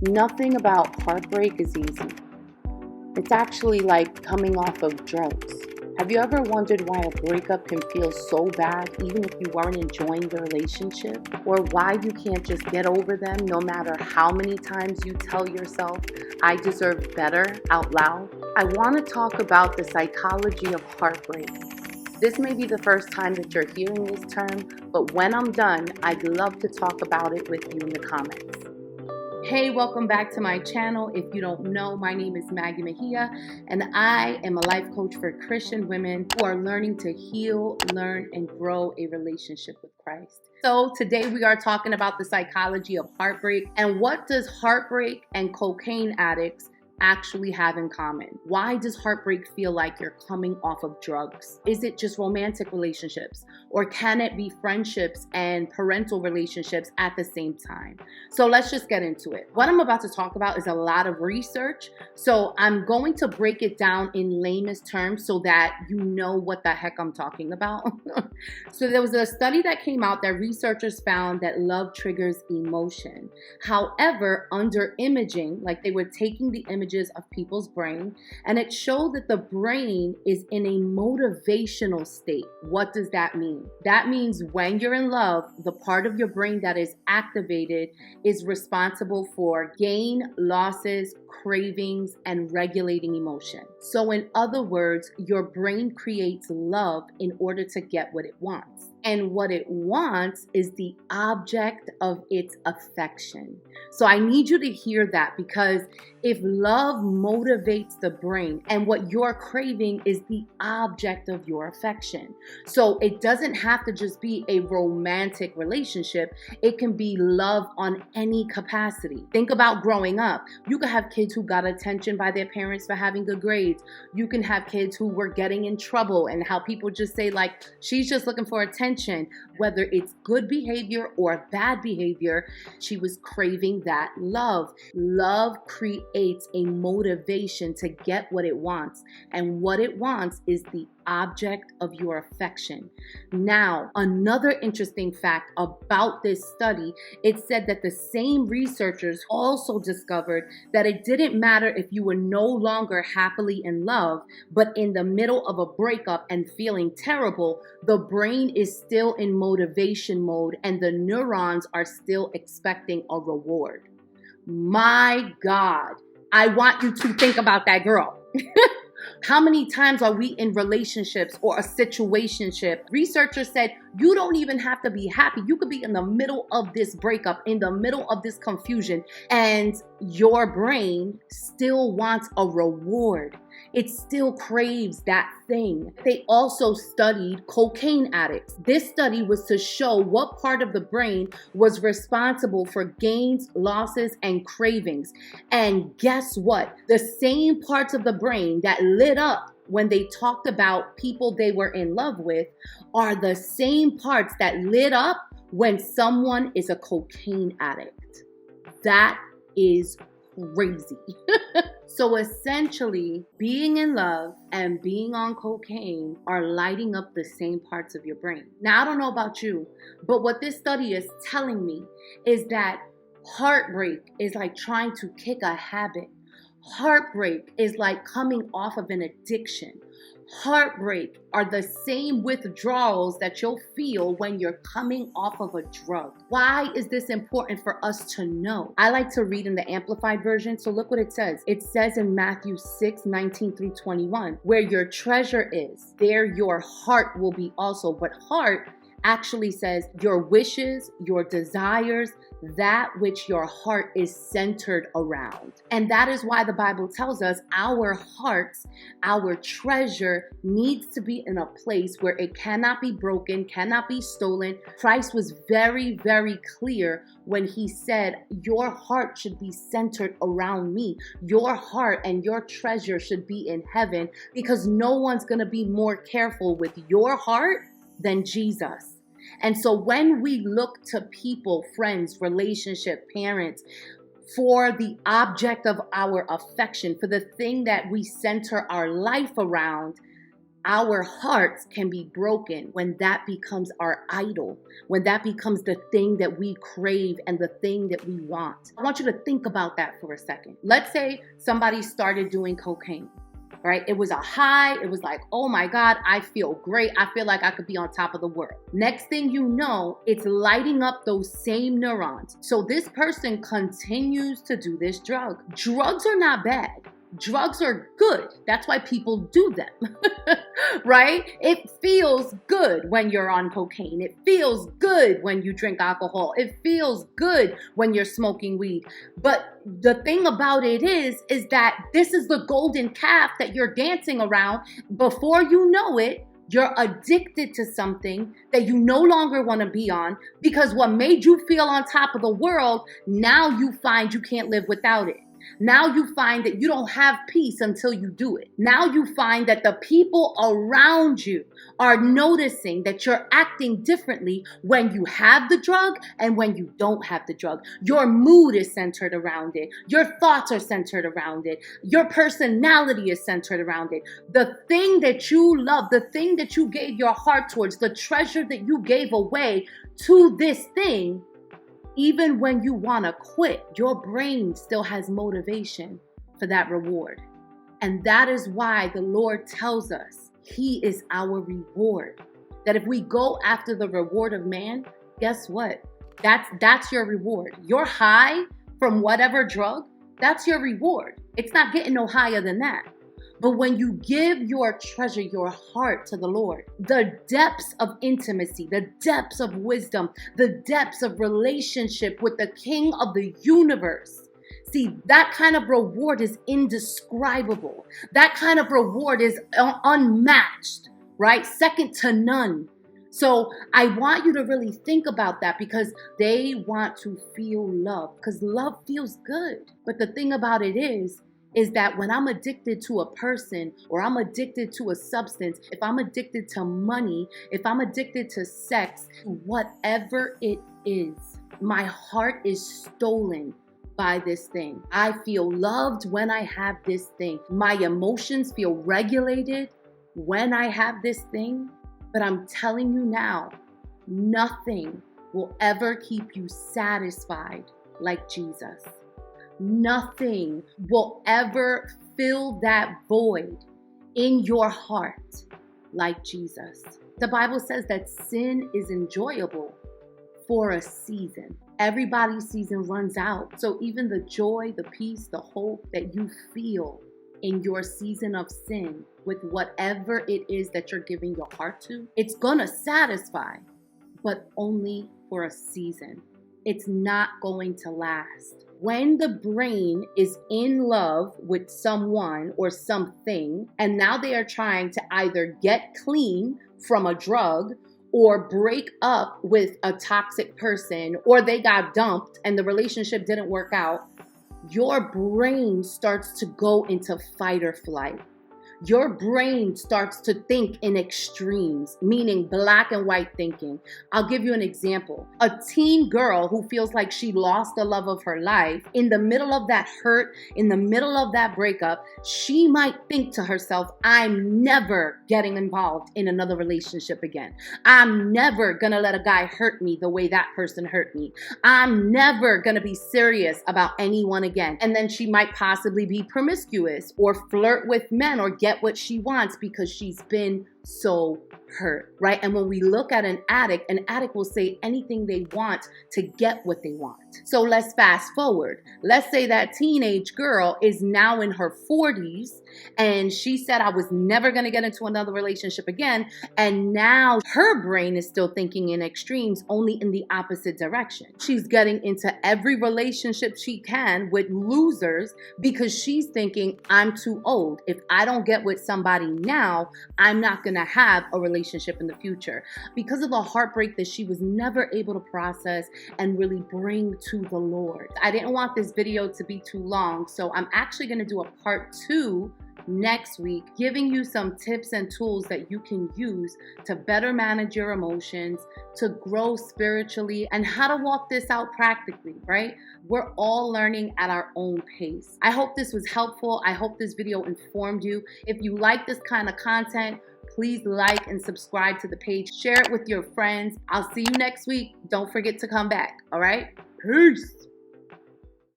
Nothing about heartbreak is easy. It's actually like coming off of drugs. Have you ever wondered why a breakup can feel so bad even if you weren't enjoying the relationship? Or why you can't just get over them no matter how many times you tell yourself, I deserve better out loud? I want to talk about the psychology of heartbreak. This may be the first time that you're hearing this term, but when I'm done, I'd love to talk about it with you in the comments. Hey, welcome back to my channel. If you don't know, my name is Maggie Mejia, and I am a life coach for Christian women who are learning to heal, learn, and grow a relationship with Christ. So today we are talking about the psychology of heartbreak and what does heartbreak and cocaine addicts actually have in common? Why does heartbreak feel like you're coming off of drugs? Is it just romantic relationships? Or can it be friendships and parental relationships at the same time? So let's just get into it. What I'm about to talk about is a lot of research. So I'm going to break it down in layman's terms so that you know what the heck I'm talking about. So there was a study that came out that researchers found that love triggers emotion. However, under imaging, like they were taking the images of people's brain, and it showed that the brain is in a motivational state. What does that mean? That means when you're in love, the part of your brain that is activated is responsible for gain, losses, cravings, and regulating emotion. So in other words, your brain creates love in order to get what it wants. And what it wants is the object of its affection. So I need you to hear that, because if love motivates the brain and what you're craving is the object of your affection. So it doesn't have to just be a romantic relationship. It can be love on any capacity. Think about growing up. You could have kids who got attention by their parents for having good grades. You can have kids who were getting in trouble and how people just say like, she's just looking for attention. Whether it's good behavior or bad behavior, she was craving that love. Love creates a motivation to get what it wants. And what it wants is the object of your affection. Now, another interesting fact about this study, it said that the same researchers also discovered that it didn't matter if you were no longer happily in love, but in the middle of a breakup and feeling terrible, the brain is still in motivation mode and the neurons are still expecting a reward. My God, I want you to think about that girl. How many times are we in relationships or a situationship? Researchers said you don't even have to be happy. You could be in the middle of this breakup, in the middle of this confusion, and your brain still wants a reward. It still craves that thing. They also studied cocaine addicts. This study was to show what part of the brain was responsible for gains, losses, and cravings. And guess what? The same parts of the brain that lit up when they talked about people they were in love with are the same parts that lit up when someone is a cocaine addict. That is crazy. So essentially, being in love and being on cocaine are lighting up the same parts of your brain. Now, I don't know about you, but what this study is telling me is that heartbreak is like trying to kick a habit. Heartbreak is like coming off of an addiction. Heartbreak are the same withdrawals that you'll feel when you're coming off of a drug. Why is this important for us to know? I like to read in the Amplified version, so look what it says. It says in Matthew 6:19-21, where your treasure is, there your heart will be also. But heart actually says your wishes, your desires, that which your heart is centered around. And that is why the Bible tells us our hearts, our treasure needs to be in a place where it cannot be broken, cannot be stolen. Christ was very, very clear when he said, your heart should be centered around me. Your heart and your treasure should be in heaven, because no one's going to be more careful with your heart than Jesus. And so when we look to people, friends, relationship, parents, for the object of our affection, for the thing that we center our life around, Our hearts can be broken when that becomes our idol, when that becomes the thing that we crave and the thing that we want. I want you to think about that for a second. Let's say somebody started doing cocaine, right? It was a high. It was like, oh my God, I feel great. I feel like I could be on top of the world. Next thing you know, it's lighting up those same neurons. So this person continues to do this drug. Drugs are not bad. Drugs are good. That's why people do them, right? It feels good when you're on cocaine. It feels good when you drink alcohol. It feels good when you're smoking weed. But the thing about it is that this is the golden calf that you're dancing around. Before you know it, you're addicted to something that you no longer want to be on, because what made you feel on top of the world, now you find you can't live without it. Now you find that you don't have peace until you do it. Now you find that the people around you are noticing that you're acting differently when you have the drug and when you don't have the drug. Your mood is centered around it. Your thoughts are centered around it. Your personality is centered around it. The thing that you love, the thing that you gave your heart towards, the treasure that you gave away to this thing, even when you want to quit, your brain still has motivation for that reward. And that is why the Lord tells us He is our reward. That if we go after the reward of man, guess what? That's your reward. Your high from whatever drug, that's your reward. It's not getting no higher than that. But when you give your treasure, your heart to the Lord, the depths of intimacy, the depths of wisdom, the depths of relationship with the King of the universe, see, that kind of reward is indescribable. That kind of reward is unmatched, right? Second to none. So I want you to really think about that, because they want to feel love, because love feels good. But the thing about it is that when I'm addicted to a person, or I'm addicted to a substance, if I'm addicted to money, if I'm addicted to sex, whatever it is, my heart is stolen by this thing. I feel loved when I have this thing. My emotions feel regulated when I have this thing. But I'm telling you now, nothing will ever keep you satisfied like Jesus. Nothing will ever fill that void in your heart like Jesus. The Bible says that sin is enjoyable for a season. Everybody's season runs out. So even the joy, the peace, the hope that you feel in your season of sin with whatever it is that you're giving your heart to, it's gonna satisfy, but only for a season. It's not going to last. When the brain is in love with someone or something, and now they are trying to either get clean from a drug or break up with a toxic person, or they got dumped and the relationship didn't work out, your brain starts to go into fight or flight. Your brain starts to think in extremes, meaning black and white thinking. I'll give you an example. A teen girl who feels like she lost the love of her life, in the middle of that hurt, in the middle of that breakup, she might think to herself, I'm never getting involved in another relationship again. I'm never gonna let a guy hurt me the way that person hurt me. I'm never gonna be serious about anyone again. And then she might possibly be promiscuous or flirt with men or get what she wants because she's been so hurt, right? And when we look at an addict will say anything they want to get what they want. So let's fast forward. Let's say that teenage girl is now in her 40s and she said, I was never going to get into another relationship again. And now her brain is still thinking in extremes, only in the opposite direction. She's getting into every relationship she can with losers because she's thinking, I'm too old. If I don't get with somebody now, I'm not going to have a relationship in the future, because of the heartbreak that she was never able to process and really bring to the Lord. I didn't want this video to be too long, so I'm actually going to do a part 2 next week, giving you some tips and tools that you can use to better manage your emotions, to grow spiritually, and how to walk this out practically, right? We're all learning at our own pace. I hope this was helpful. I hope this video informed you. If you like this kind of content, Please like and subscribe to the page. Share it with your friends. I'll see you next week. Don't forget to come back. All right? Peace.